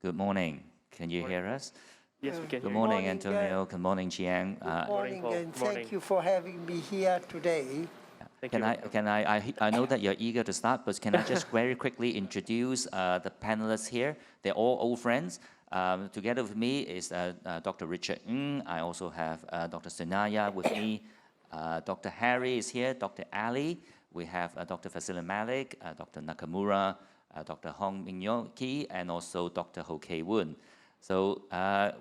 Good morning. Can you hear us? Yes, we can. Good hear morning, morning, Antonio. Good morning, Chiang. Good morning, Paul. and Good morning. thank you for having me here today. Thank you. I know that you're eager to start, but can I just very quickly introduce the panelists here? They're all old friends. Together with me is Dr. Richard Ng. I also have Dr. Sinaya with me. Dr. Harry is here, Dr. Ali. We have Dr. Vasily Malik, Dr. Nakamura, Dr. Hong Mingyo-ki, and also Dr. Ho Kei-woon. So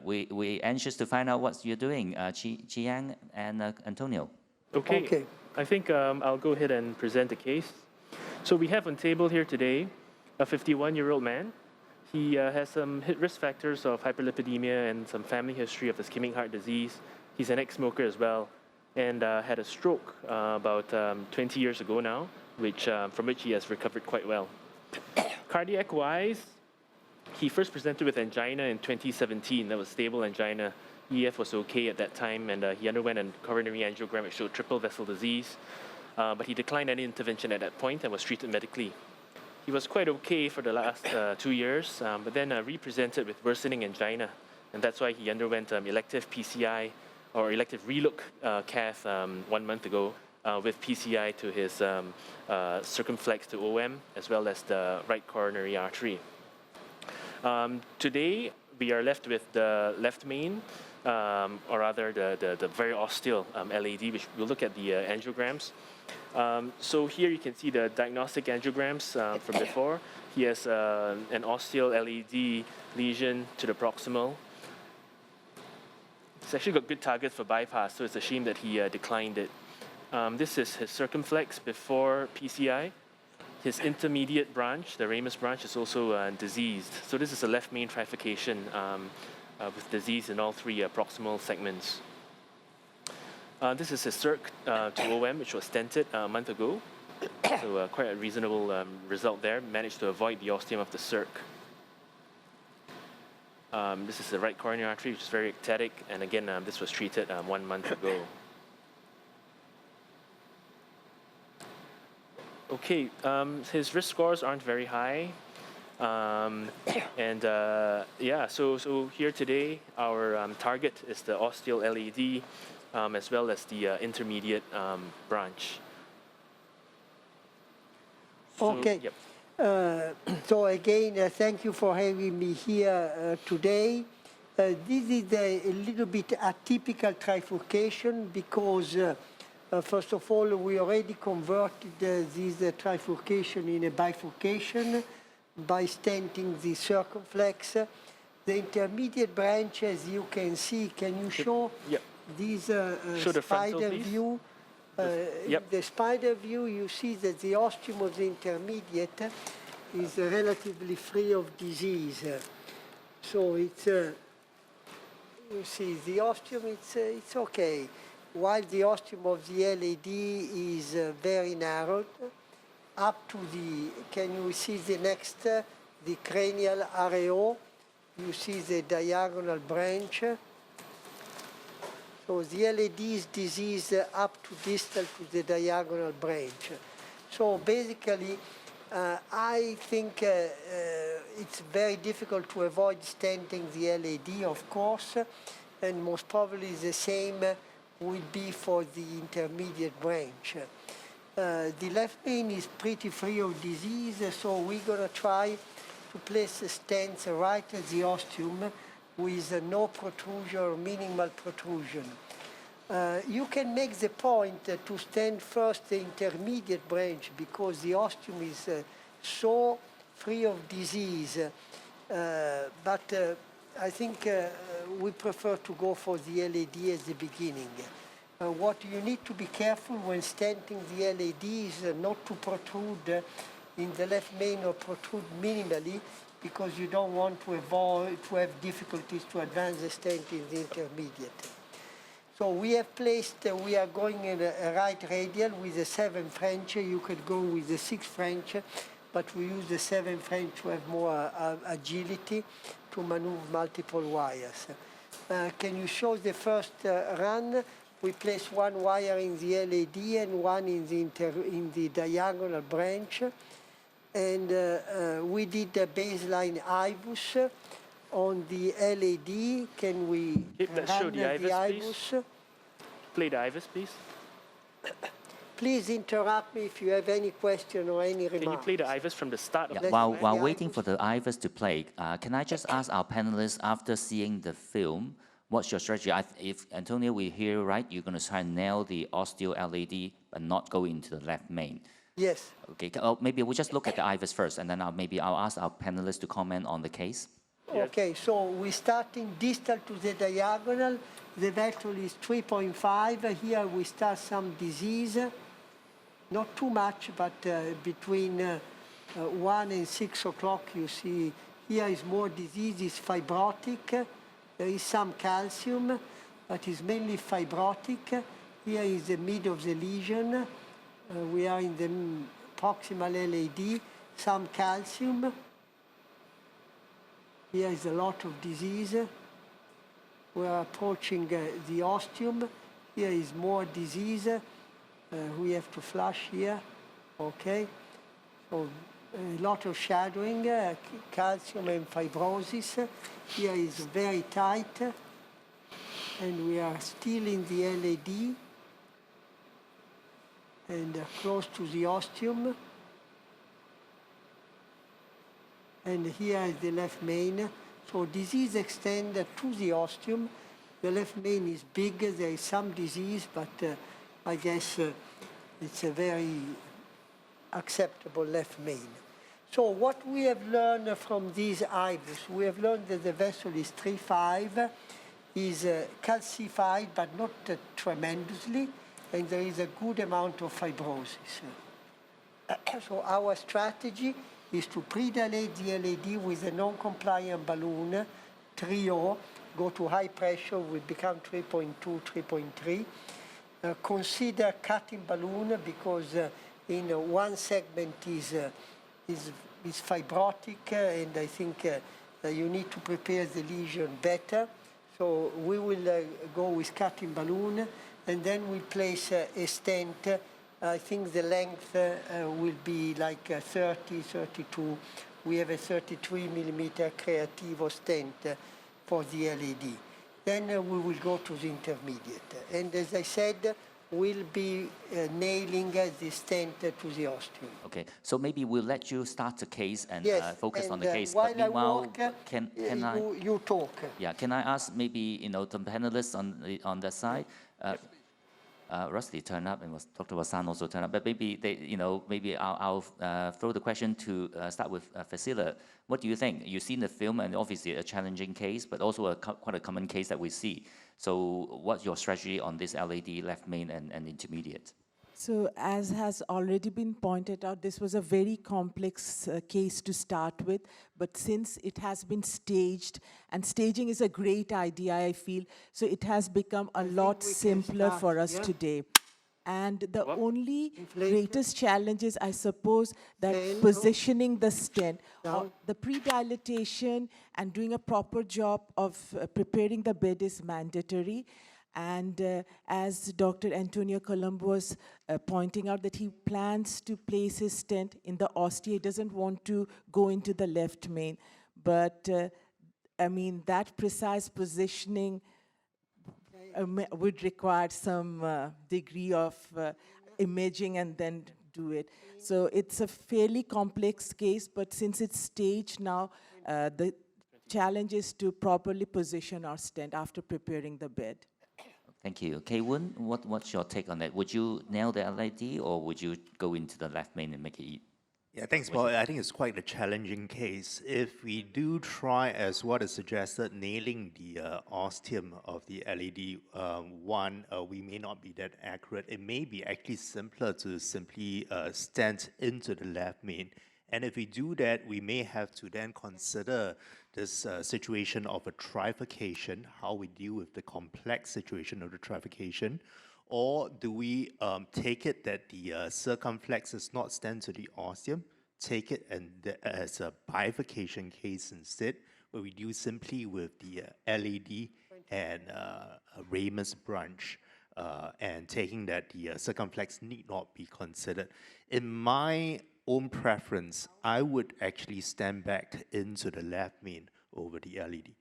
we're anxious to find out what you're doing, Chiang and Antonio. Okay. I think I'll go ahead and present the case. So we have on table here today a 51-year-old man. He has some risk factors of hyperlipidemia and some family history of ischemic heart disease. He's an ex-smoker as well, and had a stroke about 20 years ago now, from which he has recovered quite well. Cardiac-wise, he first presented with angina in 2017. That was stable angina. EF was okay at that time, and he underwent a coronary angiogram which showed triple vessel disease. But he declined any intervention at that point and was treated medically. He was quite okay for the last 2 years, but then re-presented with worsening angina, and that's why he underwent elective PCI or elective relook cath 1 month ago with PCI to his circumflex to OM as well as the right coronary artery. Today we are left with the left main, or rather the very ostial LAD, which we'll look at the angiograms. So here you can see the diagnostic angiograms from before. He has an ostial LAD lesion to the proximal. It's actually got good targets for bypass, so it's a shame that he declined it. This is his circumflex before PCI. His intermediate branch, the ramus branch, is also diseased. So this is a left main trifurcation with disease in all 3 proximal segments. This is his circ to OM, which was stented a month ago. So quite a reasonable result there. Managed to avoid the ostium of the circ. This is the right coronary artery, which is very ectatic. And again, this was treated 1 month ago. Okay, his risk scores aren't very high. So here today, our target is the ostial LAD as well as the intermediate branch. Okay. Yep. So again, thank you for having me here today. This is a little bit atypical trifurcation because first of all, we already converted this trifurcation in a bifurcation by stenting the circumflex. The intermediate branch, as you can see, can you show this spider view? The spider view, you see that the ostium of the intermediate is relatively free of disease. So it's, you see, the ostium, it's okay. While the ostium of the LAD is very narrowed, up to the, can you see the next, the cranial areole? You see the diagonal branch. So the LAD is diseased up to distal to the diagonal branch. So basically, I think it's very difficult to avoid stenting the LAD, of course, and most probably the same will be for the intermediate branch. The left main is pretty free of disease, so we're going to try to place the stents right at the ostium with no protrusion or minimal protrusion. You can make the point to stent first the intermediate branch because the ostium is so free of disease, but I think we prefer to go for the LAD as the beginning. What you need to be careful when stenting the LAD is not to protrude in the left main or protrude minimally because you don't want to have difficulties to advance the stent in the intermediate. So we have placed, we are going in a right radial with a 7 French. You could go with the 6 French, but we use the 7 French to have more agility to maneuver multiple wires. Can you show the first run? We place 1 wire in the LAD and 1 in the diagonal branch. And we did the baseline IVUS on the LAD. Can we Let's show run the IVUS, please. Play the IVUS, please. Please interrupt me if you have any question or any remarks. Can you play the IVUS from the start of Yeah, the while play the waiting IVUS. for the IVUS to play, can I just ask our panelists, after seeing the film, what's your strategy? If, Antonio, we hear right, you're going to try and nail the ostial LAD, but not go into the left main. Yes. Okay, maybe we'll just look at the IVUS first, and then I'll ask our panelists to comment on the case. Yes. Okay, so we starting distal to the diagonal. The vector is 3.5. Here we start some disease. Not too much, but between 1 and 6 o'clock, you see here is more disease, is fibrotic. There is some calcium, but it's mainly fibrotic. Here is the mid of the lesion. We are in the proximal LAD, some calcium. Here is a lot of disease. We are approaching the ostium. Here is more disease. We have to flush here, okay? So a lot of shadowing, calcium and fibrosis. Here is very tight, and we are still in the LAD and close to the ostium. And here is the left main. So disease extends to the ostium. The left main is big, there is some disease, but I guess it's a very acceptable left main. So what we have learned from these IVUS, we have learned that the vessel is 3.5, is calcified, but not tremendously, and there is a good amount of fibrosis. So our strategy is to predilate the LAD with a non-compliant balloon, 3O, go to high pressure, we become 3.2, 3.3. Consider cutting balloon because in one segment is fibrotic, and I think you need to prepare the lesion better. So we will go with cutting balloon, and then we place a stent. I think the length will be like 30, 32. We have a 33 millimeter Creativo stent for the LAD. Then we will go to the intermediate. And as I said, we'll be nailing the stent to the ostium. Okay, so maybe we'll let you start the case and Yes, focus on the and, case. while But meanwhile, I work, can I? you talk. Yeah, can I ask maybe the panelists on that side? Rusty turned up, and Dr. Wasan also turned up. But maybe maybe I'll throw the question to start with Fasila. What do you think? You've seen the film, and obviously a challenging case, but also quite a common case that we see. So, what's your strategy on this LAD left main and intermediate? So, as has already been pointed out, this was a very complex case to start with, but since it has been staged, and staging is a great idea, I feel, so it has become a lot simpler for us today. And the only greatest challenge is, I suppose, that positioning the stent, or the pre-dilatation and doing a proper job of preparing the bed is mandatory. And as Dr. Antonio Colombo was pointing out, that he plans to place his stent in the ostial, he doesn't want to go into the left main. But I mean, that precise positioning would require some degree of imaging and then do it. So it's a fairly complex case, but since it's staged now, the challenge is to properly position our stent after preparing the bed. Thank you. Kay-Woon, what's your take on that? Would you nail the LAD, or would you go into the left main and make it? Yeah, thanks, Paul. I think it's quite a challenging case. If we do try, as what is suggested, nailing the ostium of the LAD we may not be that accurate. It may be actually simpler to simply stent into the left main. And if we do that, we may have to then consider this situation of a trifurcation, how we deal with the complex situation of the trifurcation. Or do we take it that the circumflex is not stent to the ostium, take it as a bifurcation case instead, where we deal simply with the LAD and a ramus branch, and taking that the circumflex need not be considered. In my own preference, I would actually stand back into the left main over the LED.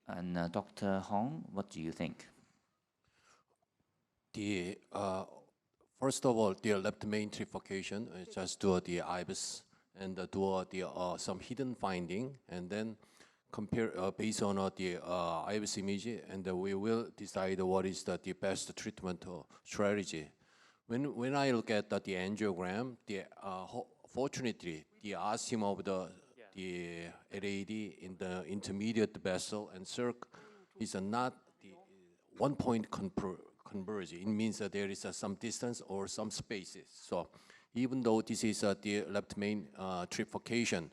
And Dr. Hong, what do you think? The first of all, the left main trifurcation, just do the IVUS and do the some hidden finding, and then compare based on the IVUS image, and we will decide what is the best treatment strategy. When I look at the angiogram, fortunately, the ostium of the LAD in the intermediate vessel and circ is not the 1 point converge. It means that there is some distance or some spaces. So even though this is the left main trifurcation,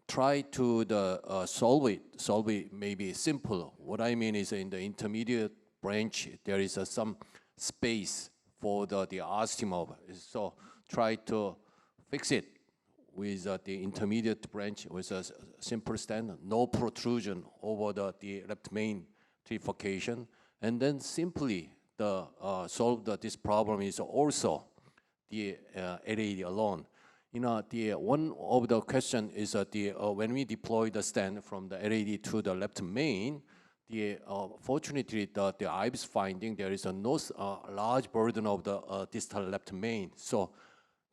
try to solve it maybe simple. What I mean is in the intermediate branch, there is some space for the ostium of, so try to fix it with the intermediate branch with a simple stent, no protrusion over the left main trifurcation, and then simply solve this problem is also the LAD alone. You know, one of the question is when we deploy the stent from the LAD to the left main, fortunately the IVUS finding there is no large burden of the distal left main. So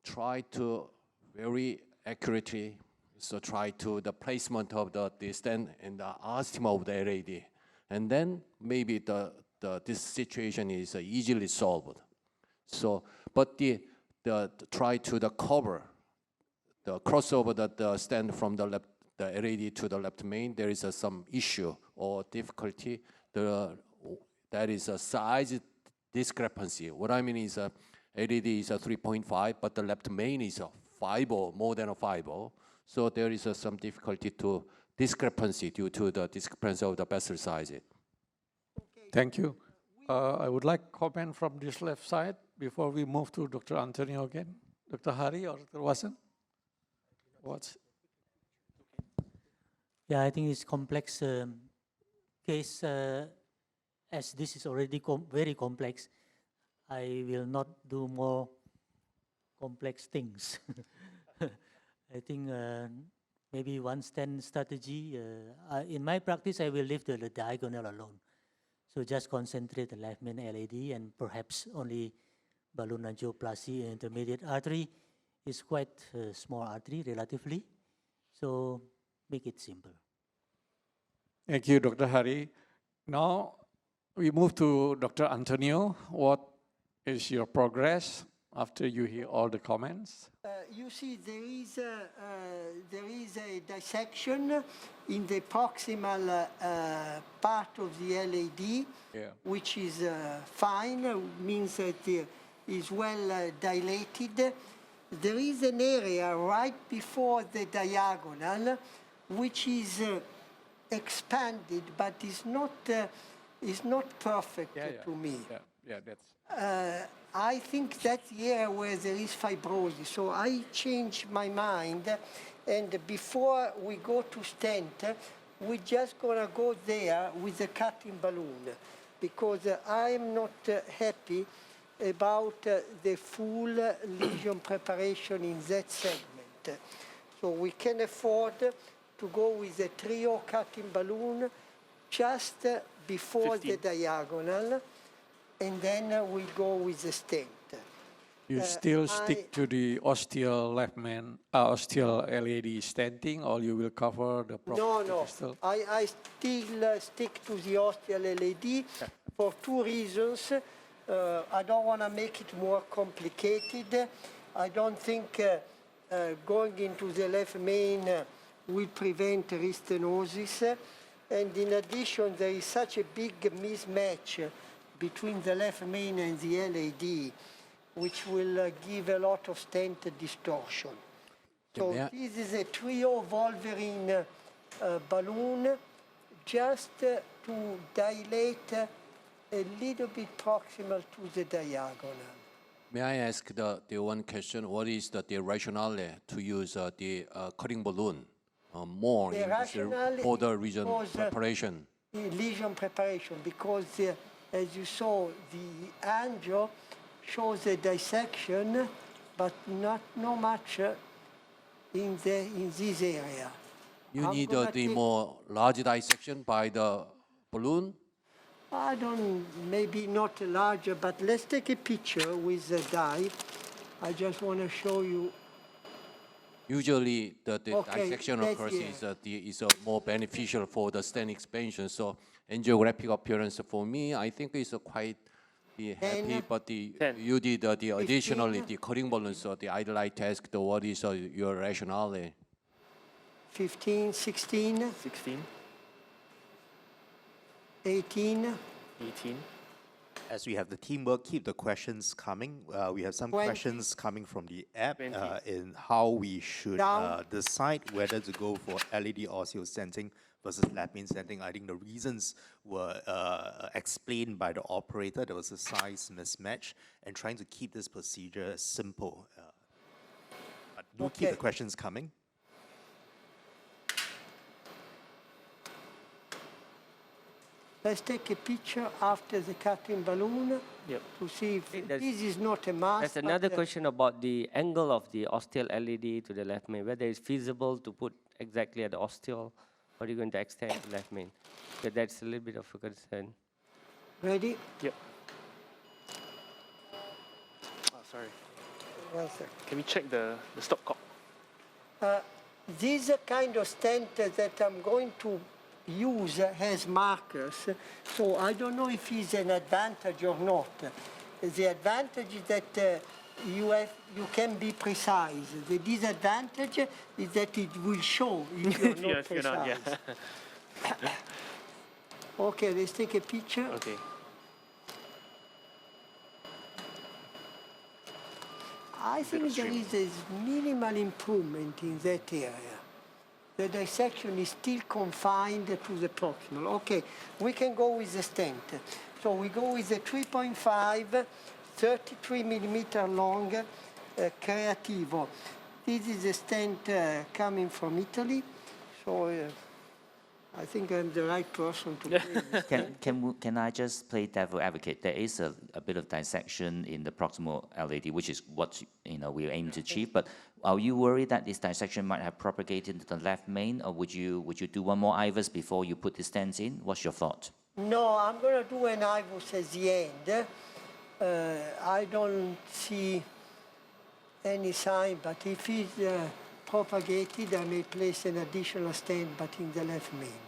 try to very accurately, so try to the placement of the stent and the ostium of the LAD, and then maybe this situation is easily solved. So, but try to cover the crossover the stent from the LAD to the left main. There is some issue or difficulty. That is a size discrepancy. What I mean is LAD is 3.5, but the left main is 5.0, more than a 5.0. So there is some difficulty to discrepancy due to the discrepancy of the vessel size. Thank you. I would like comment from this left side before we move to Dr. Antonio again. Dr. Hari or Dr. Wasan? What's? Yeah, I think it's complex case. As this is already very complex, I will not do more complex things. I think maybe one stent strategy. In my practice, I will leave the diagonal alone. So just concentrate the left main LAD and perhaps only balloon angioplasty in intermediate artery. Is quite a small artery relatively. So make it simple. Thank you, Dr. Hari. Now we move to Dr. Antonio. What is your progress after you hear all the comments? You see, there is a dissection in the proximal part of the LAD, which is fine, means that it is well dilated. There is an area right before the diagonal which is expanded, but is not perfect to me. I think that's the area where there is fibrosis. So I changed my mind, and before we go to stent, we're just gonna go there with the cutting balloon, because I'm not happy about the full lesion preparation in that segment. So we can afford to go with a trio cutting balloon just before 15. the diagonal, and then we go with the stent. You still stick to the ostial ostial LAD stenting, or you will cover the No. I still stick to the ostial LAD for two reasons. I don't want to make it more complicated. I don't think going into the left main will prevent restenosis. And in addition, there is such a big mismatch between the left main and the LAD, which will give a lot of stent distortion. So this is a trio Wolverine balloon, just to dilate a little bit proximal to the diagonal. May I ask the one question? What is the rationale to use the cutting balloon more The rationale for the region was, preparation? Lesion preparation, because as you saw, the angio shows a dissection, but not much in this area. You I'm need gonna the take- more large dissection by the balloon. I don't, maybe not larger, but let's take a picture with the dye. I just want to show you. Usually, the Okay, dissection that's of course here. is more beneficial for the stent expansion. So angiographic appearance for me, I think is quite happy. But you did the additionally the cutting balloon. So I'd like to ask what is your rationale? 15, 16, 16, 18, 18. As we have the teamwork, keep the questions coming. We have some 20. questions coming from the app 20. in how we should Down. decide whether to go for LED ostial stenting versus lap main stenting. I think the reasons were explained by the operator. There was a size mismatch and trying to keep this procedure simple. But do keep the Okay. questions coming. Let's take a picture after the cutting balloon Yep. to see if There's- this is not a mask. There's but, another question about the angle of the ostial LED to the left main, whether it's feasible to put exactly at the ostial, or are you going to extend the left main? But that's a little bit of a concern. Ready? Yep. Oh, sorry. One second. Can we check the stopcock? This kind of stent that I'm going to use has markers, so I don't know if it's an advantage or not. The advantage is that you can be precise. The disadvantage is that it will show if you're not Yeah, if you're not, precise. yeah. Okay, let's take a picture. Okay. I think there is a minimal improvement in that area. The dissection is still confined to the proximal. Okay, we can go with the stent. So we go with the 3.5, 33 millimeter long Creativo. This is a stent coming from Italy. So I think I'm the right person to play this. Can I just play devil advocate? There is a bit of dissection in the proximal LED, which is what we aim to achieve. But are you worried that this dissection might have propagated into the left main, or would you do one more IVUS before you put the stents in? What's your thought? No, I'm going to do an IVUS at the end. I don't see any sign, but if it's propagated, I may place an additional stent, but in the left main.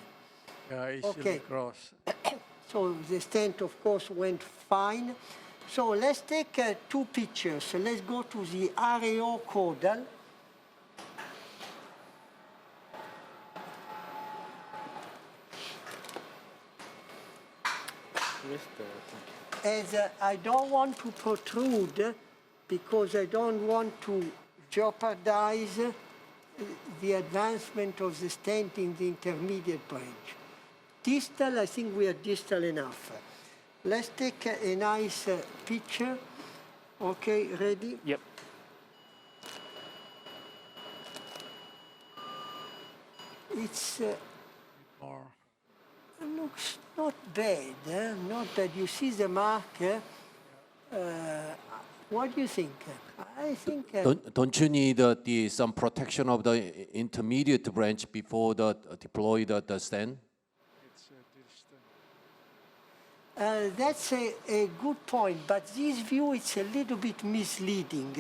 Easily Okay. cross. So the stent, of course, went fine. So let's take two pictures. Let's go to the RAO caudal. As I don't want to protrude because I don't want to jeopardize the advancement of the stent in the intermediate branch. Distal, I think we are distal enough. Let's take a nice picture. Okay, ready? Yep. It's Or looks not bad, not bad. You see the mark. What do you think? I think Don't you need some protection of the intermediate branch before deploy the stent? that's a good point, but this view is a little bit misleading.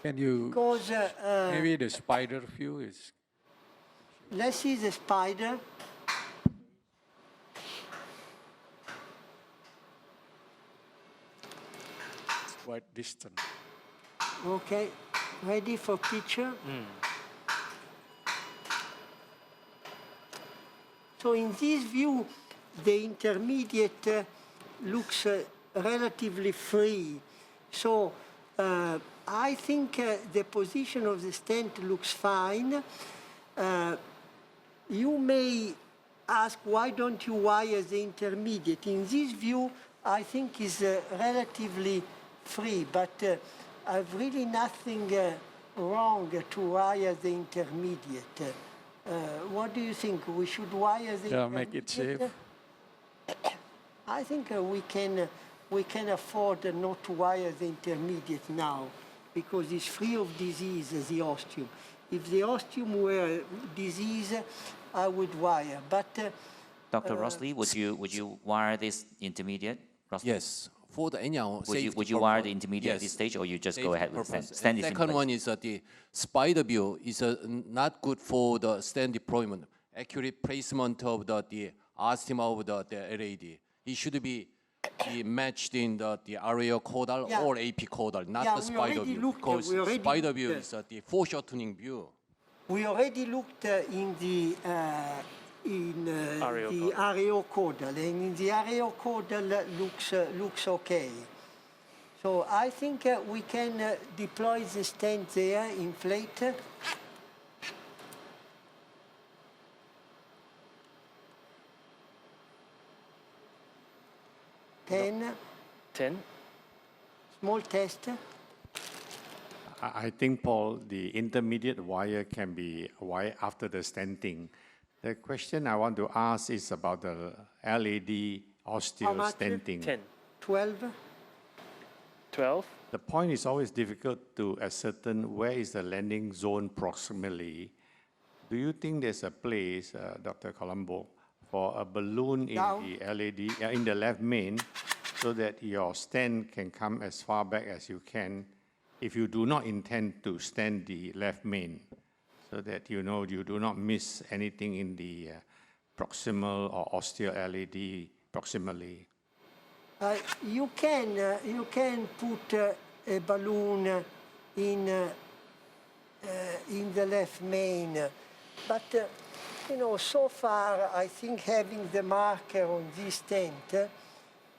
can you, Because maybe the spider view is let's see the spider. quite distant. Okay, ready for picture? So in this view, the intermediate looks relatively free. So I think the position of the stent looks fine. You may ask, why don't you wire the intermediate? In this view, I think is relatively free, but I've really nothing wrong to wire the intermediate. What do you think? We should wire the Yeah, make it intermediate? safe. I think we can afford not to wire the intermediate now because it's free of disease, the ostium. If the ostium were diseased, I would wire. But Dr. Rossley, would you wire this intermediate? Rossley? Yes, for the anyhow, Would you wire the intermediate at this yes, stage, or you just go safety ahead with the purpose. stent? Stent is in Second place. one is the spider view is not good for the stent deployment. Accurate placement of the ostium of the LAD. It should be matched in the aerial caudal Yeah. or AP caudal, not Yeah, the we spider already view. looked, Because we already spider view looked, is the foreshortening view. we already looked in the areocaudal, and in the areocaudal looks okay. So I think we can deploy the stent there, inflate. 10, 10. small test. I think, Paul, the intermediate wire can be wired after the stenting. The question I want to ask is about the LAD How ostial much? stenting. 10. 12. 12. The point is always difficult to ascertain where is the landing zone proximally. Do you think there's a place, Dr. Colombo, for a balloon in Down. the LAD, in the left main, so that your stent can come as far back as you can if you do not intend to stent the left main, so that you know you do not miss anything in the proximal or ostial LAD proximally? You can put a balloon in the left main, but you know, so far I think having the marker on this stent,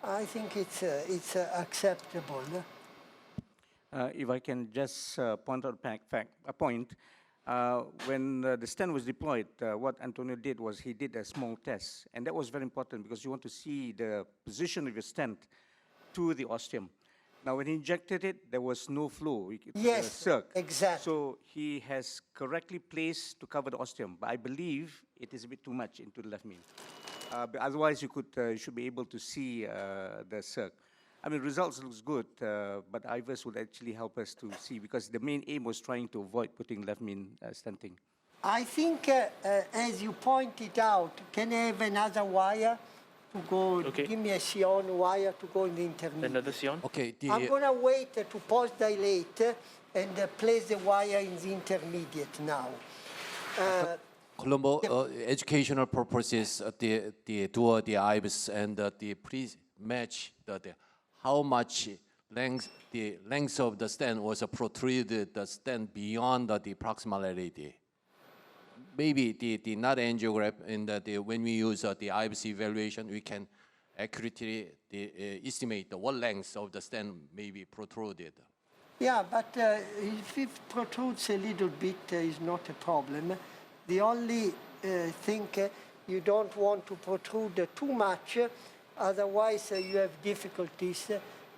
I think it's acceptable. If I can just point out a point, when the stent was deployed, what Antonio did was he did a small test, and that was very important because you want to see the position of your stent to the ostium. Now, when he injected it, there was no flow. Yes, circ. exactly. So he has correctly placed to cover the ostium, but I believe it is a bit too much into the left main. But otherwise, you should be able to see the circ. I mean, results looks good, but IVUS would actually help us to see because the main aim was trying to avoid putting left main stenting. I think, as you pointed out, can I have another wire to go? Okay. Give me a Sion wire to go in the intermediate. Another Sion. Okay, I'm going to wait to post-dilate and place the wire in the intermediate now. Colombo, educational purposes, the IVUS and please match the how much length, the length of the stent was protruded the stent beyond the proximal LAD. Maybe the not angiograph in when we use the IVUS evaluation, we can accurately estimate what length of the stent may be protruded. Yeah, but if it protrudes a little bit, is not a problem. The only thing you don't want to protrude too much, otherwise you have difficulties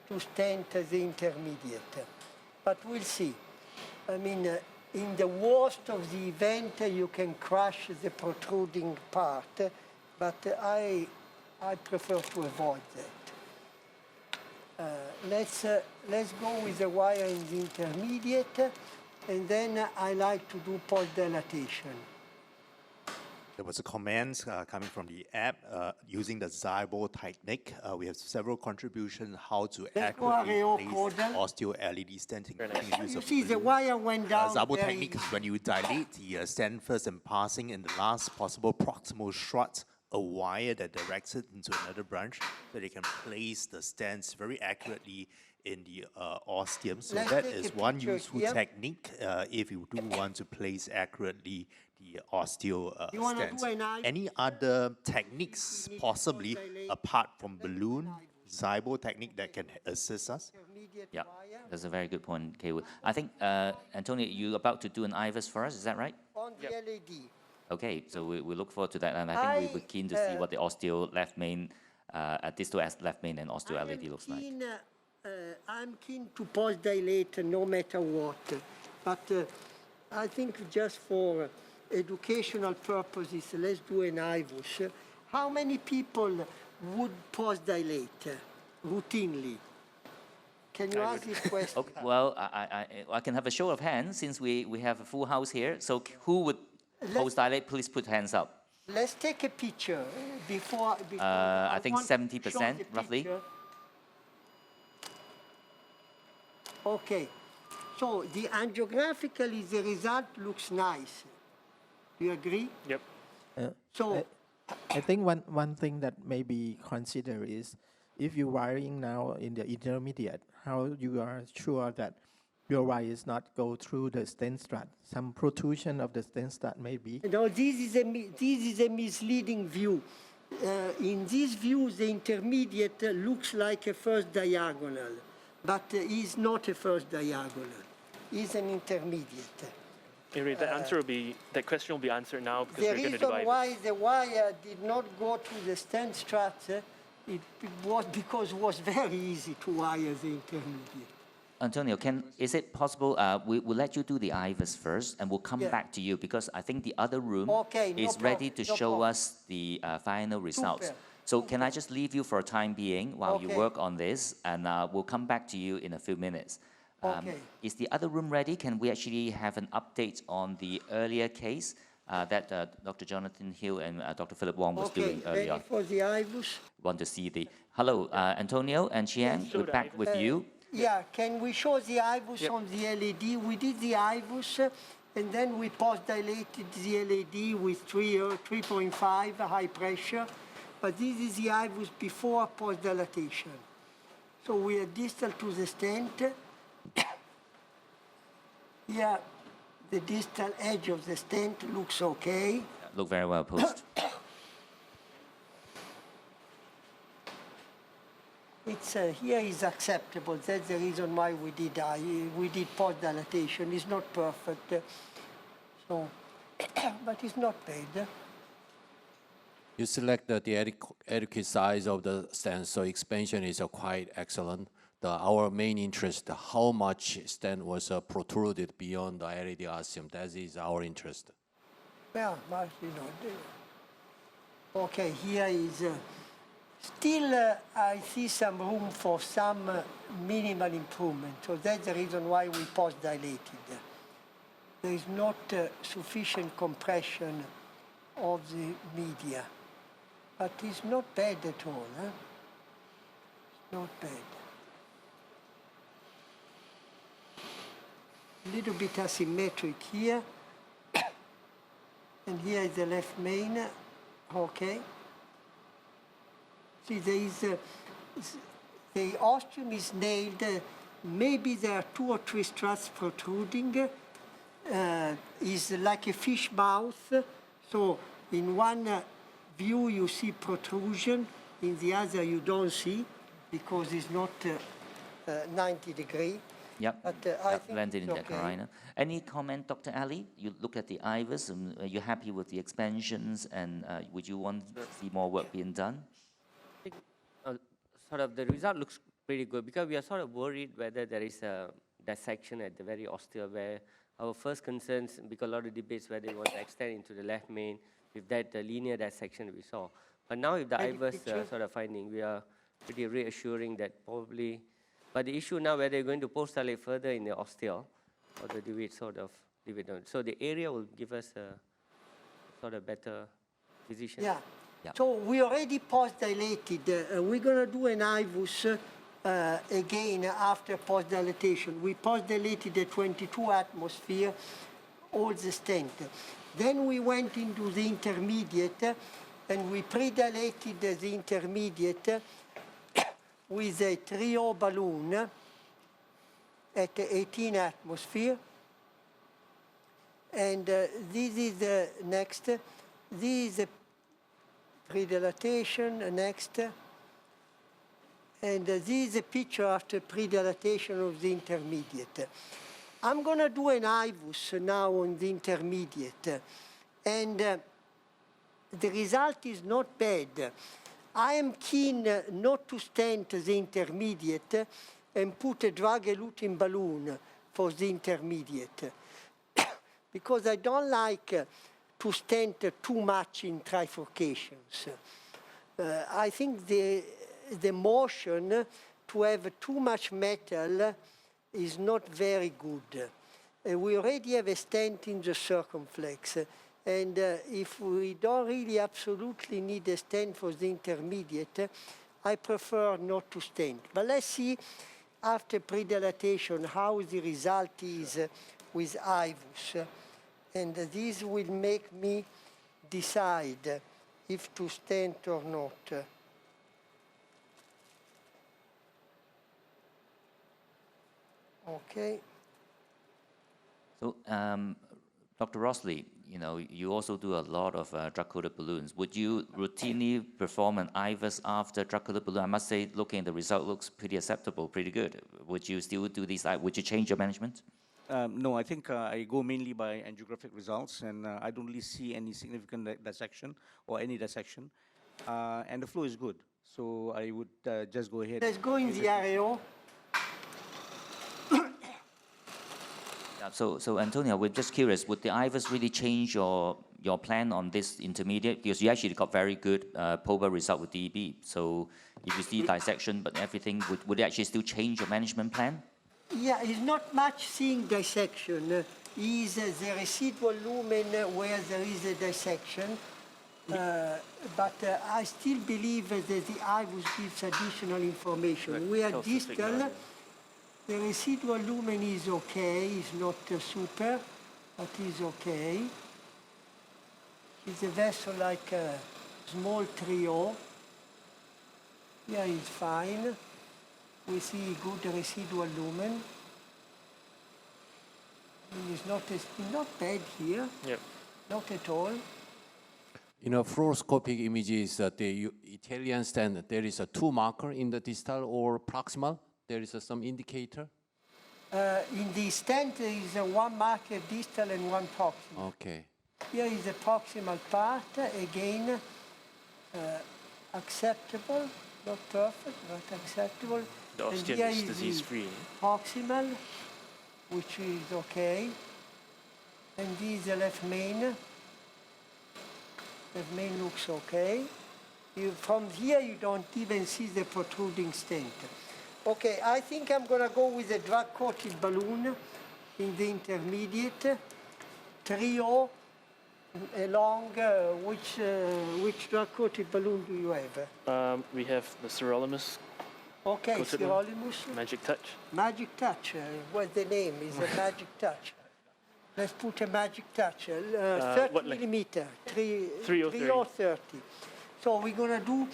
to stent the intermediate. But we'll see. I mean, in the worst of the event, you can crush the protruding part, but I prefer to avoid that. Let's go with the wire in the intermediate, and then I like to do post-dilatation. There was a comment coming from the app using the Zybo technique. We have several contributions how to accurately place osteo LED stenting. You see, the wire went down. Zybo technique is when you dilate the stent first and passing in the last possible proximal shot a wire that directs it into another branch, so they can place the stents very accurately in the ostium. So that is one useful technique if you do want to place accurately the osteo stent. Any other techniques possibly apart from balloon, Zybo technique that can assist us? Yeah, that's a very good point, Kaywood. I think, Antonio, you're about to do an IVUS for us, is that right? On the LED. Okay, so we look forward to that, and I think we're keen to see what the osteo left main, distal left main and osteo LED looks like. I'm keen to post-dilate no matter what, but I think just for educational purposes, let's do an IVUS. How many people would post-dilate routinely? can you ask this question? Okay, well, I can have a show of hands since we have a full house here. So who would post-dilate? Please put hands up. Let's take a picture before I think want to show 70% the roughly. picture. Okay, so the angiographically the result looks nice. Do you agree? Yep. So I think one thing that may be considered is if you're wiring now in the intermediate, how you are sure that your wire is not go through the stent strut. Some protrusion of the stent strut may be. no, this is a misleading view. In this view, the intermediate looks like a first diagonal, but is not a first diagonal. It's an intermediate. Anyway, that question will be answered now because The we're going to reason divide why the wire did not go to the stent strut, it was because it was very easy to wire the intermediate. Antonio, is it possible we'll let you do the IVUS first and we'll come Yeah. back to you because I think the other room Okay, no is ready problem, to no show problem. us the final results. Super, So can I just leave you for a time being while you Okay. work on this and we'll come back to you in a few minutes. Okay. Is the other room ready? Can we actually have an update on the earlier case that Dr. Jonathan Hill and Dr. Philip Wong was Okay, doing earlier? ready for the IVUS? Want to see the... Hello, Antonio and Chiang, show we're the back IVUS. with you. Yeah, can we show the IVUS Yep. on the LED? We did the IVUS, and then we post-dilated the LED with 3.5 high pressure. But this is the IVUS before post-dilatation. So we are distal to the stent. Here, the distal edge of the stent looks okay. Look very well posed. It's here is acceptable. That's the reason why we did post-dilatation. It's not perfect, so but it's not bad. You select the adequate size of the stent, so expansion is quite excellent. Our main interest, how much stent was protruded beyond the LED ostium, that is our interest. Yeah, but okay, here is still I see some room for some minimal improvement. So that's the reason why we post-dilated. There is not sufficient compression of the media, but it's not bad at all. It's not bad. A little bit asymmetric here. And here is the left main, okay. See, there is the ostium is nailed. Maybe there are 2 or 3 struts protruding. Is like a fish mouth. So in one view you see protrusion, in the other you don't see because it's not 90 degree. Yep, But I think blended in it's the okay. carina. Any comment, Dr. Ali? You look at the IVUS, and are you happy with the expansions, and would you want to see more work being done? I think, sort of the result looks pretty good because we are sort of worried whether there is a dissection at the very ostial where our first concerns, because a lot of debates whether we want to extend into the left main with that linear dissection we saw. But now with the IVUS sort of finding, we are pretty reassuring that probably, but the issue now whether you're going to post-dilate further in the ostial or do we sort of leave it down. So the area will give us a sort of better decision. Yeah. Yeah. So we already post-dilated. We're going to do an IVUS again after post-dilatation. We post-dilated at 22 atmosphere, all the stent. Then we went into the intermediate and we pre-dilated the intermediate with a 3O balloon at 18 atmosphere. And this is the next. This is a pre-dilatation, next. And this is a picture after pre-dilatation of the intermediate. I'm going to do an IVUS now on the intermediate. And the result is not bad. I am keen not to stent the intermediate and put a drug-eluting balloon for the intermediate. Because I don't like to stent too much in trifurcations. I think the motion to have too much metal is not very good. We already have a stent in the circumflex, and if we don't really absolutely need a stent for the intermediate, I prefer not to stent. But let's see after pre-dilatation how the result is with IVUS, and this will make me decide if to stent or not. Okay. So, Dr. Rossley, you know, you also do a lot of drug-coated balloons. Would you routinely perform an IVUS after drug-coated balloon? I must say, looking at the result, looks pretty acceptable, pretty good. Would you still do these? Would you change your management? No, I think I go mainly by angiographic results, and I don't really see any significant dissection or any dissection. And the flow is good, so I would just go ahead. Let's go in the RAO. So Antonio, we're just curious, would the IVUS really change your plan on this intermediate? Because you actually got very good POBA result with DEB. So if you see dissection, but everything, would it actually still change your management plan? Yeah, it's not much seeing dissection. Is the residual lumen where there is a dissection. But I still believe that the IVUS gives additional information. We are distal. The residual lumen is okay, it's not super, but it's okay. It's a vessel like a small trio. Here is fine. We see good residual lumen. It's not bad here, not at all. In a fluoroscopic images, the Italian stent, there is a 2 marker in the distal or proximal. There is some indicator? In the stent, there is 1 marker distal and 1 proximal. Okay. Here is the proximal part, again, acceptable, not perfect, but acceptable. The and ostium here is is disease-free. Proximal, which is okay. And this is the left main. Left main looks okay. From here, you don't even see the protruding stent. Okay, I think I'm going to go with a drug-coated balloon in the intermediate. Trio along, which drug-coated balloon do you have? We have the sirolimus. Okay, coated one. sirolimus. Magic Touch. Magic Touch, what's the name? Is a Magic Touch. Let's put a Magic Touch. 30 millimeter, 330. So we're going to do,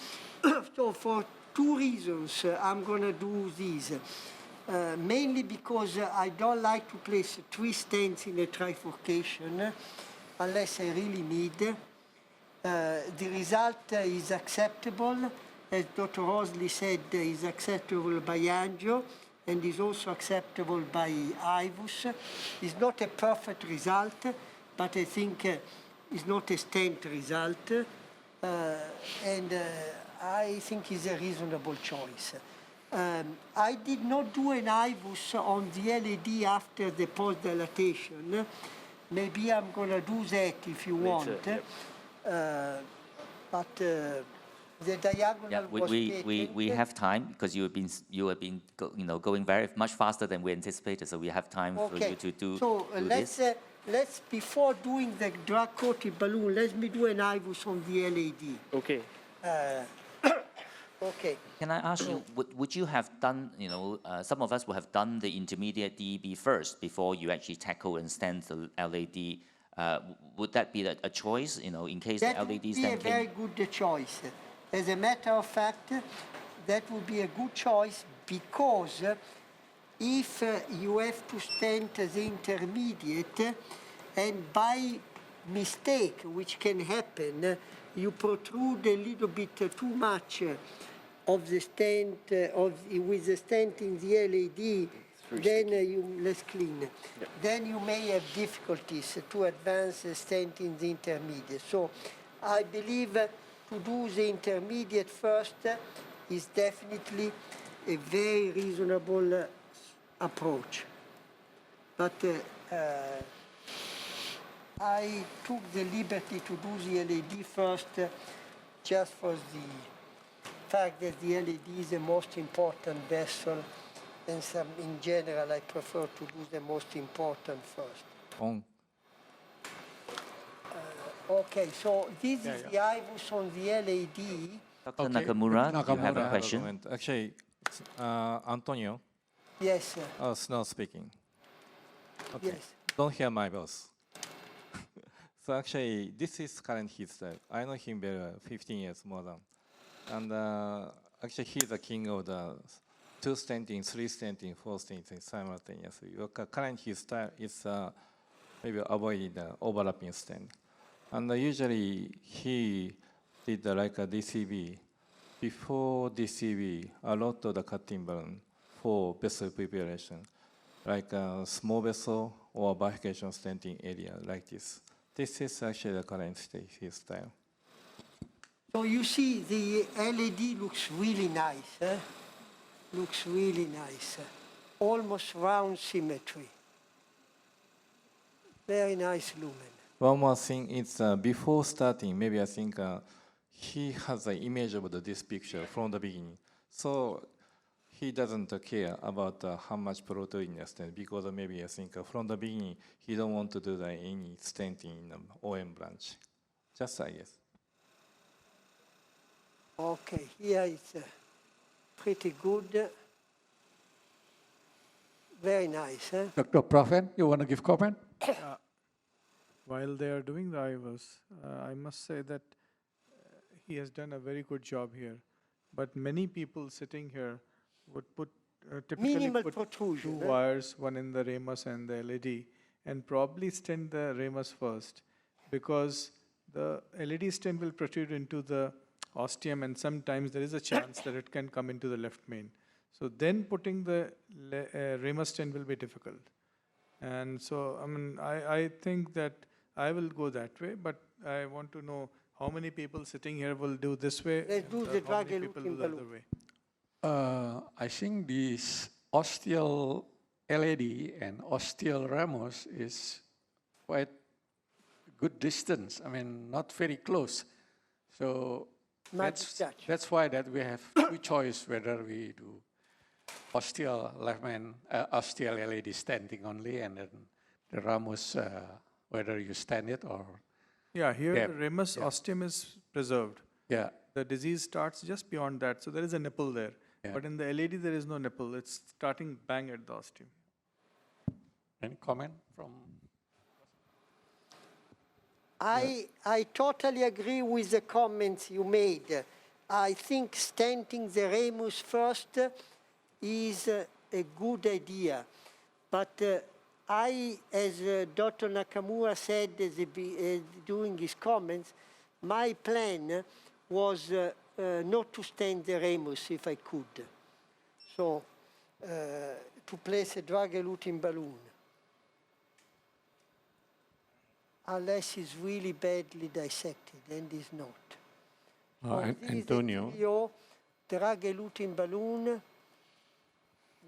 so for 2 reasons, I'm going to do these. Mainly because I don't like to place 3 stents in a trifurcation unless I really need. The result is acceptable. As Dr. Rossley said, is acceptable by angio and is also acceptable by IVUS. It's not a perfect result, but I think it's not a stent result. And I think it's a reasonable choice. I did not do an IVUS on the LAD after the post-dilatation. Maybe I'm going to do that if you want. But the diagonal was we have time because you have been going very much faster than we anticipated. So we have time for you to do. So let's before doing the drug-coated balloon, let me do an IVUS on the LAD. Okay. Okay. Can I ask you, would you have done, some of us would have done the intermediate DEB first before you actually tackle and stent the LAD. Would that be a choice, in case the LAD stent came? That would be a very good choice. As a matter of fact, that would be a good choice because if you have to stent the intermediate and by mistake, which can happen, you protrude a little bit too much of the stent, with the stent in the LAD, then let's clean. Yeah. Then you may have difficulties to advance the stent in the intermediate. So I believe to do the intermediate first is definitely a very reasonable approach. But I took the liberty to do the LAD first just for fact that the LED is the most important vessel, and in general, I prefer to do the most important first. On. Okay, so this is the IVUS on the LED. Dr. Nakamura, do you have a question? Actually, Antonio. Yes, sir. Snow speaking. Okay. Yes. Don't hear my voice. So actually, this is current his style. I know him very well, 15 years more than. And actually, he's the king of the 2 stenting, 3 stenting, 4 stenting simultaneously. Your current his style is maybe avoiding the overlapping stent. And usually, he did like a DCB. Before DCB, a lot of the cutting balloon for vessel preparation, like a small vessel or bifurcation stenting area like this. This is actually the current state, his style. So you see, the LED looks really nice. Looks really nice. Almost round symmetry. Very nice lumen. One more thing is before starting, maybe I think he has an image of this picture from the beginning. So he doesn't care about how much protein in the stent because maybe I think from the beginning he don't want to do any stenting in the OM branch. Just I guess. Okay, here it's pretty good. Very nice. Dr. Prof, you want to give comment? While they are doing the IVUS, I must say that he has done a very good job here. But many people sitting here would put typically Minimal put protrusion, 2 wires, one in the ramus and the LED, and probably stent the ramus first, because the LED stent will protrude into the ostium, and sometimes there is a chance that it can come into the left main. So then putting the ramus stent will be difficult. And so, I mean, I think that I will go that way, but I want to know how many people sitting here will do this way. Let's do the drug-eluting the other balloon. way. I think this ostial LED and ostial ramus is quite good distance. I mean, not very close. So that's why that we have 2 choices whether we do ostial left main, ostial LED standing only, and then the ramus whether you stand it or. Yeah, here the ramus ostium is preserved. Yeah. The disease starts just beyond that, so there is a nipple there. Yeah. But in the LED, there is no nipple. It's starting bang at the ostium. Any comment from? I totally agree with the comments you made. I think stenting the ramus first is a good idea. But as Dr. Nakamura said during his comments, my plan was not to stent the ramus if I could. So, to place a drug-eluting balloon. Unless it's really badly dissected, and it's not. Antonio. Drug-eluting balloon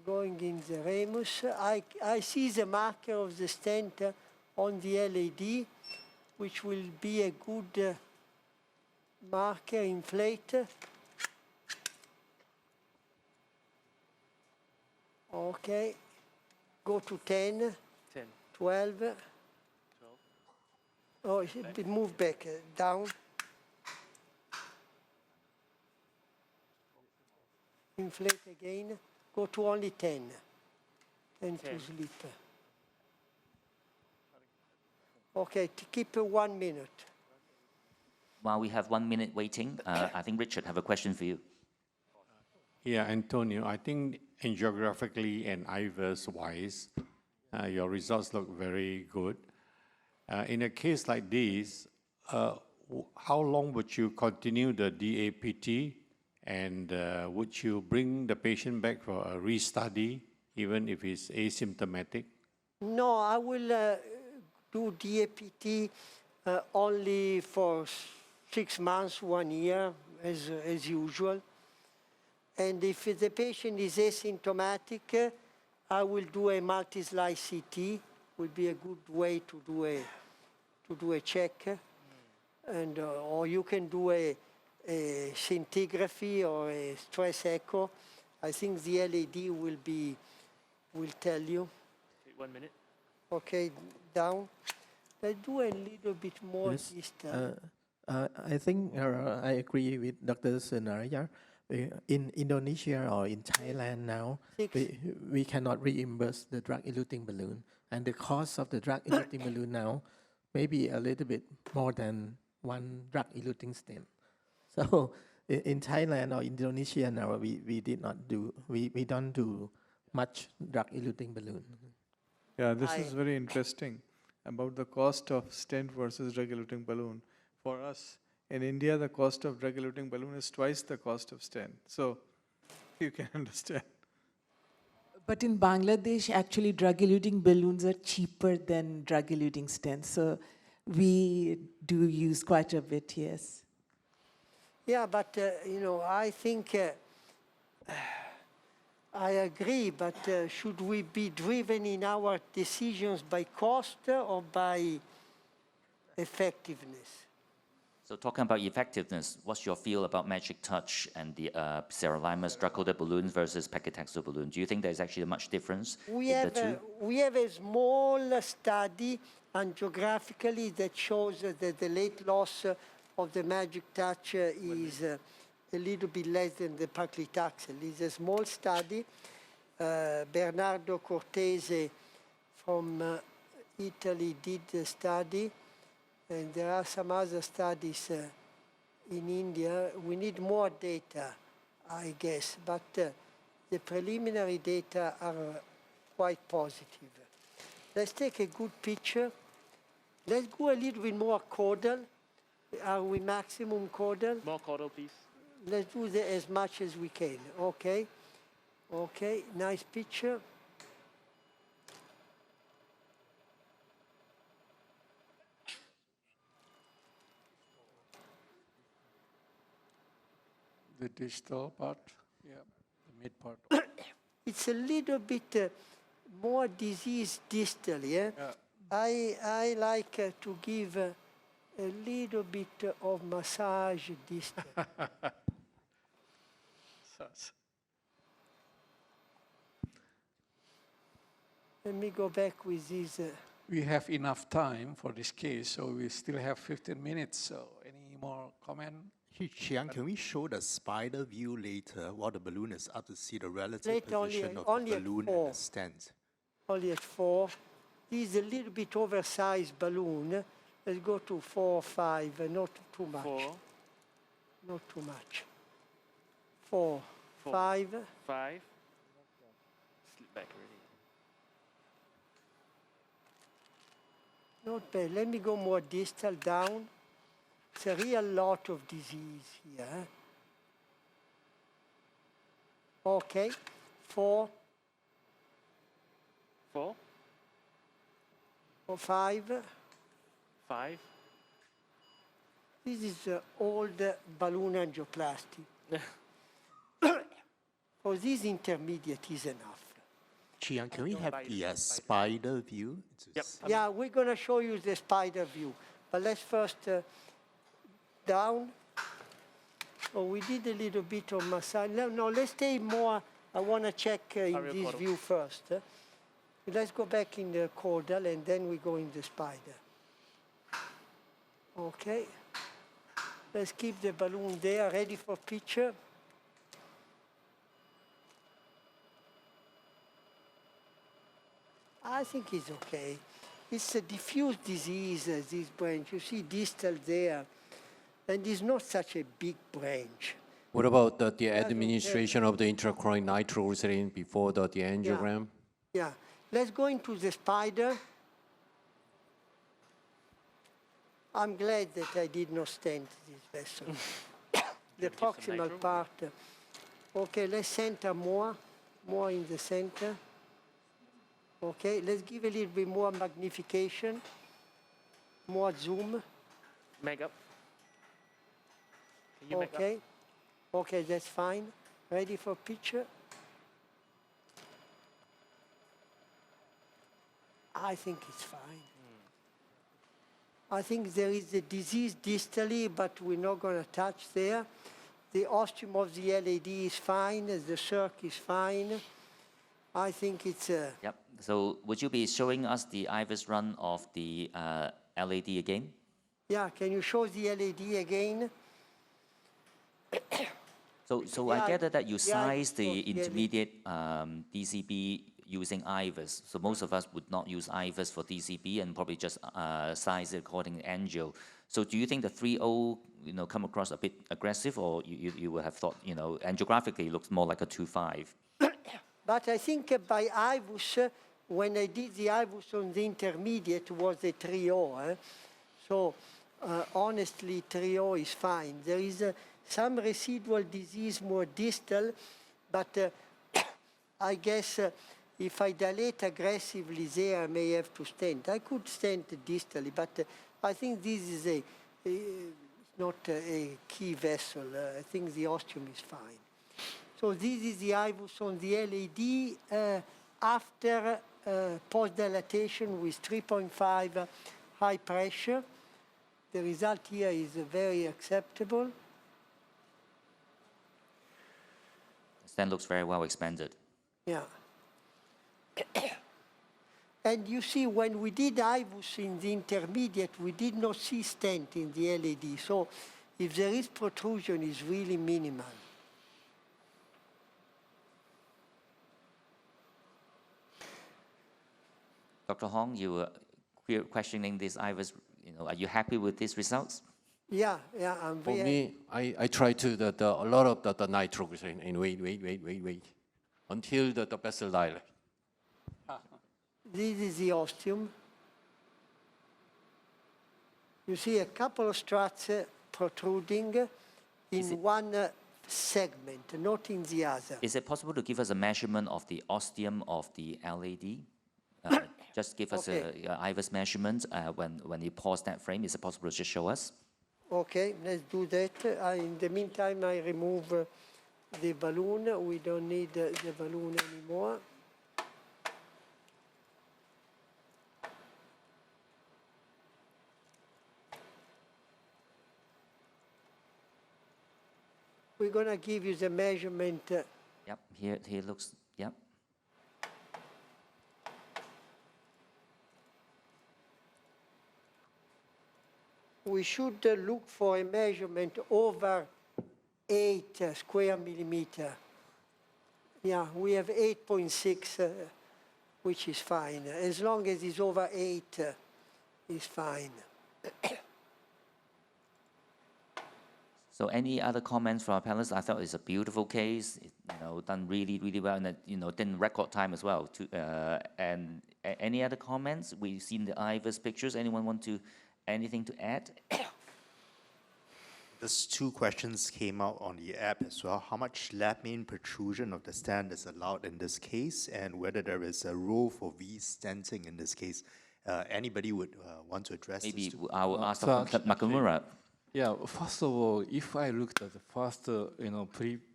going in the ramus. I see the marker of the stent on the LED, which will be a good marker, inflate. Okay, go to 10, 12. Oh, it moved back, down. Inflate again, go to only 10, and to sleep. Okay, to keep 1 minute. While we have 1 minute waiting, I think Richard have a question for you. Yeah, Antonio, I think angiographically and IVUS-wise, your results look very good. In a case like this, how long would you continue the DAPT, and would you bring the patient back for a restudy, even if it's asymptomatic? No, I will do DAPT only for 6 months, 1 year, as usual. And if the patient is asymptomatic, I will do a multi-slice CT. Would be a good way to do a check, and or you can do a a scintigraphy or a stress echo. I think the LED will tell you. Okay, 1 minute. Okay, down. Let's do a little bit more Yes, distal. I think I agree with Dr. Sunaria. In Indonesia or in Thailand now, we cannot reimburse the drug-eluting balloon. And the cost of the drug-eluting balloon now may be a little bit more than one drug-eluting stent. So in Thailand or Indonesia now, we don't do much drug-eluting balloon. Yeah, this is very interesting about the cost of stent versus drug-eluting balloon. For us, in India, the cost of drug-eluting balloon is twice the cost of stent. So you can understand. But in Bangladesh, actually, drug-eluting balloons are cheaper than drug-eluting stents. So we do use quite a bit, yes. Yeah, but I think I agree, but should we be driven in our decisions by cost or by effectiveness? So talking about effectiveness, what's your feel about Magic Touch and the sirolimus drug-coated balloons versus paclitaxel balloon? Do you think there's actually much difference in the two? We have a small study angiographically that shows that the late loss of the Magic Touch is a little bit less than the paclitaxel. It's a small study. Bernardo Cortese from Italy did the study. And there are some other studies in India. We need more data, I guess, but the preliminary data are quite positive. Let's take a good picture. Let's go a little bit more caudal. Are we maximum caudal? More caudal, please. Let's do as much as we can. Okay. Okay, nice picture. The distal part, yeah, the mid part. It's a little bit more disease distal, yeah? I like to give a little bit of massage distal. Let me go back with this. We have enough time for this case, so we still have 15 minutes. So any more comment? Chiang, can we show the spider view later while the balloon is up to see the relative Later position of only the balloon and the stent? Only at 4. This is a little bit oversized balloon. Let's go to 4 or 5, not too much. 4. Not too much. 4, 4. 5. 5. Slip back already. Not bad. Let me go more distal down. It's a real lot of disease here. Okay, 4. 4. Or 5. 5. This is old balloon angioplasty. For this intermediate is enough. Chiang, can we have the spider view? Yep. Yeah, we're going to show you the spider view. But let's first down. Oh, we did a little bit of massage. No, let's stay more. I want to check in this caudal. view first. Let's go back in the caudal and then we go in the spider. Okay. Let's keep the balloon there, ready for picture. I think it's okay. It's a diffuse disease, this branch. You see distal there. And it's not such a big branch. What about the administration of the intracoronary nitroglycerin before the angiogram? Yeah. Let's go into the spider. I'm glad that I did not stent this vessel. The proximal part. Okay, let's center more in the center. Okay, let's give a little bit more magnification, more zoom. Mag up. Can you mag up? Okay, okay, that's fine. Ready for picture? I think it's fine. I think there is a disease distally, but we're not going to touch there. The ostium of the LAD is fine, the circ is fine. I think it's a... Yep. So would you be showing us the IVUS run of the LAD again? Yeah, can you show the LAD again? So I gather that you size the intermediate DCB using IVUS. So most of us would not use IVUS for DCB and probably just size it according to angio. So do you think the 3.0, come across a bit aggressive, or you would have thought, angiographically it looks more like a 2.5? But I think by IVUS, when I did the IVUS on the intermediate, was a 3.0. So honestly, 3.0 is fine. There is some residual disease more distal, but I guess if I dilate aggressively there, I may have to stent. I could stent distally, but I think this is not a key vessel. I think the ostium is fine. So this is the IVUS on the LAD after post-dilatation with 3.5 high pressure. The result here is very acceptable. The stent looks very well expanded. Yeah. And you see, when we did IVUS in the intermediate, we did not see stent in the LAD. So if there is protrusion, it's really minimal. Dr. Hong, you were questioning this IVUS. Are you happy with these results? Yeah, I'm For very... me, I try to a lot of the nitroglycerin and wait until the vessel dilate. This is the ostium. You see a couple of struts protruding in one segment, not in the other. Is it possible to give us a measurement of the ostium of the LAD? Just give us a IVUS measurement when you pause that frame. Is it possible to just show us? Okay, let's do that. In the meantime, I remove the balloon. We don't need the balloon anymore. We're going to give you the measurement. Yep, here looks, yep. We should look for a measurement over 8 square millimeter. Yeah, we have 8.6, which is fine. As long as it's over 8, it's fine. So any other comments from our panelists? I thought it's a beautiful case, done really, really well, and in record time as well. And any other comments? We've seen the IVUS pictures. Anyone want to anything to add? These two questions came out on the app as well. How much left main protrusion of the stent is allowed in this case, and whether there is a role for V-stenting in this case? Anybody would want to address this? Maybe I will ask Dr. Nakamura. Yeah, first of all, if I looked at the first,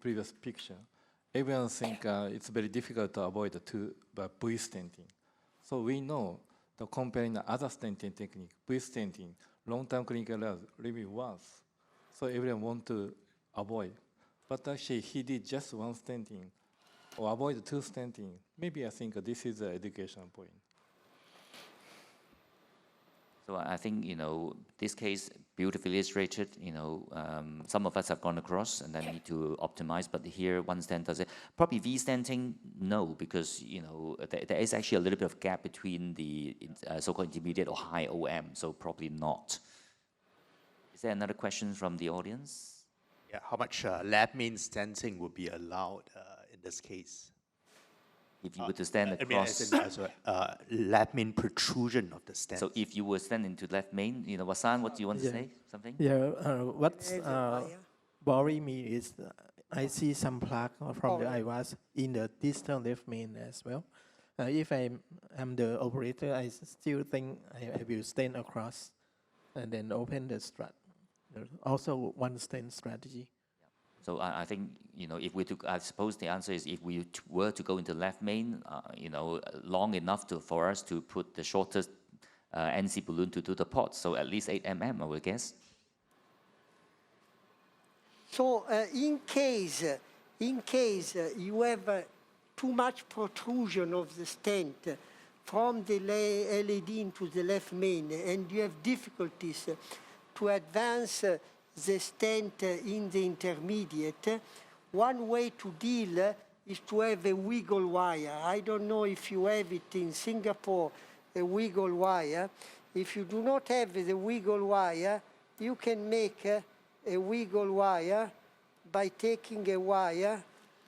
previous picture, everyone think it's very difficult to avoid the V-stenting. So we know the comparing the other stenting technique, V-stenting, long-term clinical review worse. So everyone want to avoid. But actually, he did just one stenting, or avoid 2 stenting. Maybe I think this is the education point. So I think, this case beautifully illustrated, some of us have gone across and then need to optimize, but here one stent does it. Probably V-stenting, no, because, there is actually a little bit of gap between the so-called intermediate or high OM, so probably not. Is there another question from the audience? Yeah, how much left main stenting would be allowed in this case? If you were to stand across... left main protrusion of the stent. So if you were stand into left main, Wasan, what do you want to say? Something? Yeah, what's worrying me is I see some plaque from the IVUS in the distal left main as well. If I'm the operator, I still think I will stand across and then open the strut. There's also one stent strategy. So I think, if we took, I suppose the answer is if we were to go into left main, long enough for us to put the shortest NC balloon to do the port, so at least 8 mm, I would guess. So in case you have too much protrusion of the stent from the LED into the left main, and you have difficulties to advance the stent in the intermediate, one way to deal is to have a wiggle wire. I don't know if you have it in Singapore, a wiggle wire. If you do not have the wiggle wire, you can make a wiggle wire by taking a wire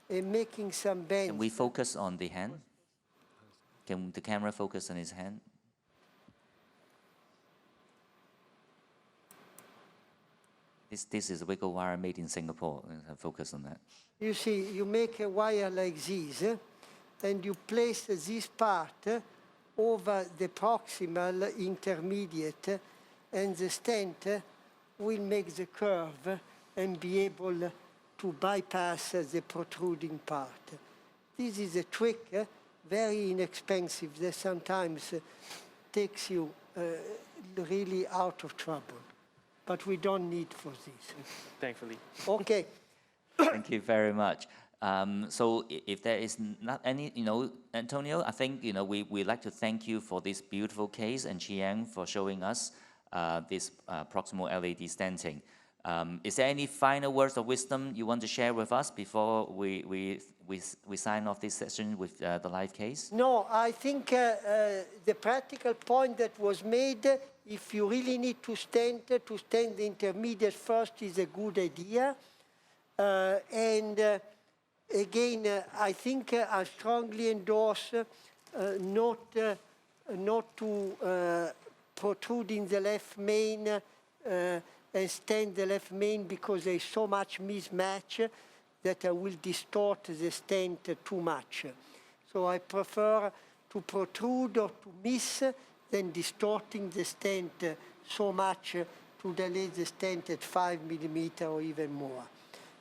and making some bends. Can we focus on the hand? Can the camera focus on his hand? This is a wiggle wire made in Singapore. Focus on that. You see, you make a wire like this, and you place this part over the proximal intermediate, and the stent will make the curve and be able to bypass the protruding part. This is a trick, very inexpensive, that sometimes takes you really out of trouble. But we don't need for this. Thankfully. Okay. Thank you very much. So if there is not any, Antonio, I think, we'd like to thank you for this beautiful case, and Chee for showing us this proximal LED stenting. Is there any final words of wisdom you want to share with us before we sign off this session with the live case? No, I think the practical point that was made, if you really need to stent the intermediate first is a good idea. And again, I think I strongly endorse not to protrude in the left main and stent the left main, because there is so much mismatch that I will distort the stent too much. So I prefer to protrude or to miss than distorting the stent so much to delay the stent at 5 mm or even more.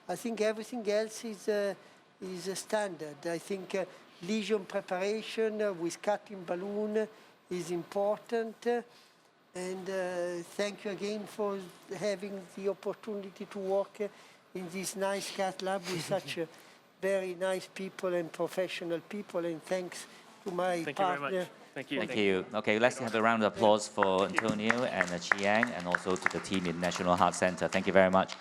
I think everything else is a standard. I think lesion preparation with cutting balloon is important. And thank you again for having the opportunity to work in this nice cath lab with such very nice people and professional people. And thanks to my partner. Thank you very much. Thank you. Thank you. Okay, let's have a round of applause for Antonio and Chee and also to the team in National Heart Center. Thank you very much.